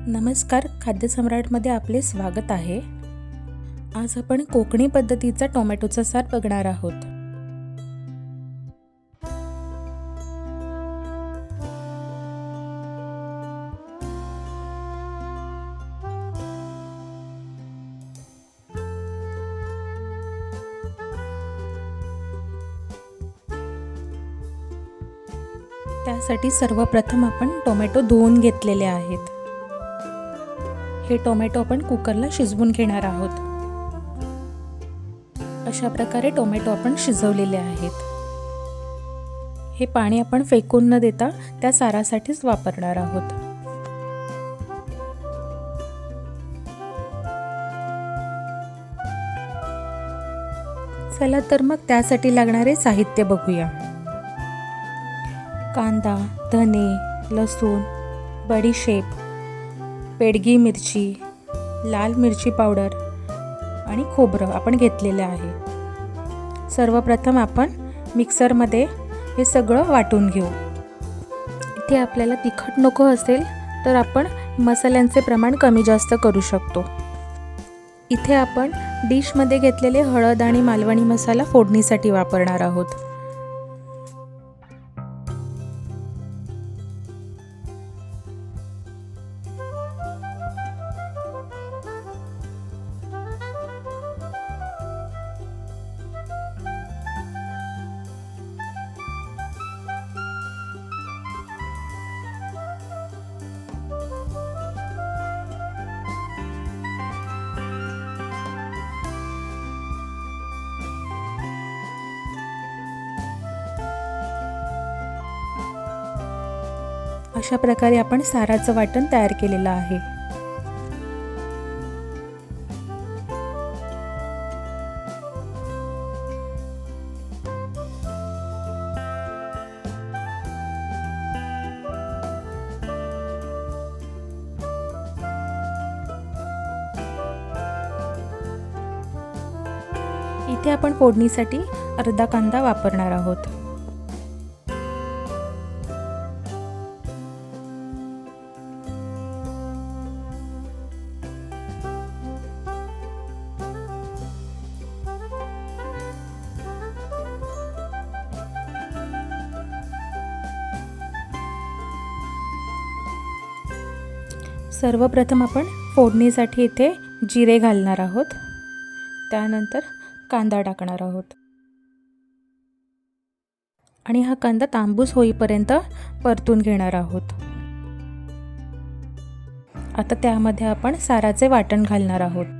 नमस्कार, खाद्यसम्राटमध्ये आपले स्वागत आहे. आज आपण कोकणी पद्धतीचा टोमॅटोचा सार बघणार आहोत. त्यासाठी सर्वप्रथम आपण टोमॅटो धुवून घेतलेले आहेत. हे टोमॅटो आपण कुकरला शिजवून घेणार आहोत. अशा प्रकारे टोमॅटो आपण शिजवलेले आहेत. हे पाणी आपण फेकून न देता त्या सारासाठीच वापरणार आहोत. चला तर मग त्यासाठी लागणारे साहित्य बघूया. कांदा, धने, लसूण, बडीशेप, पेडगी मिरची, लाल मिरची पावडर आणि खोबरं आपण घेतलेलं आहे. सर्वप्रथम आपण मिक्सरमध्ये हे सगळं वाटून घेऊ. इथे आपल्याला तिखट नको असेल तर आपण मसाल्यांचे प्रमाण कमी जास्त करू शकतो. इथे आपण डिशमध्ये घेतलेले हळद आणि मालवणी मसाला फोडणीसाठी वापरणार आहोत. अशा प्रकारे आपण साराचं वाटण तयार केलेलं आहे. इथे आपण फोडणीसाठी अर्धा कांदा वापरणार आहोत. सर्वप्रथम आपण फोडणीसाठी इथे जिरे घालणार आहोत. त्यानंतर कांदा टाकणार आहोत आणि हा कांदा तांबूस होईपर्यंत परतून घेणार आहोत. आता त्यामध्ये आपण साराचे वाटण घालणार आहोत.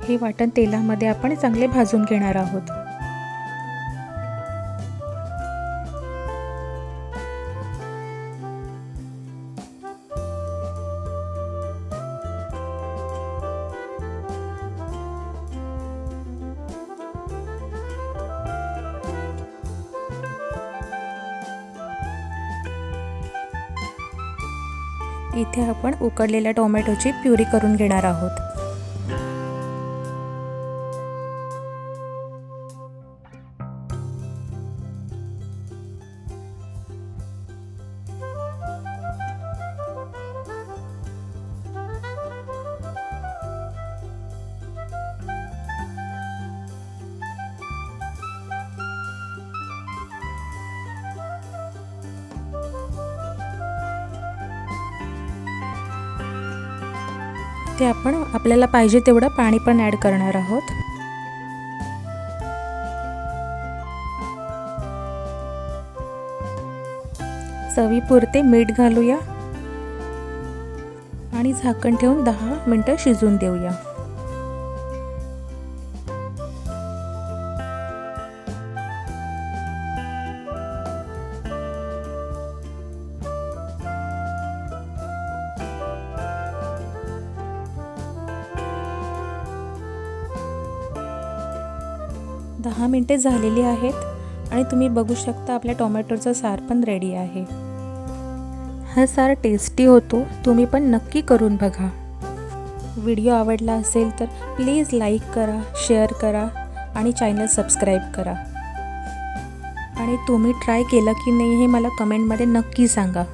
हे वाटण तेलामध्ये आपण चांगले भाजून घेणार आहोत. इथे आपण उकडलेल्या टोमॅटोची प्युरी करून घेणार आहोत. ते आपण आपल्याला पाहिजे तेवढं पाणी पण ॲड करणार आहोत. चवीपुरते मीठ घालूया आणि झाकण ठेवून 10 मिनटं शिजून देऊया. दहा मिनटे झालेली आहेत आणि तुम्ही बघू शकता आपल्या टोमॅटोचं सार पण रेडी आहे. हा सार टेस्टी होतो, तुम्ही पण नक्की करून बघा. व्हिडिओ आवडला असेल तर प्लीज लाईक करा, शेअर करा आणि चॅनल सबस्क्राईब करा. आणि तुम्ही ट्राय केलं की नाही हे मला कमेंटमध्ये नक्की सांगा.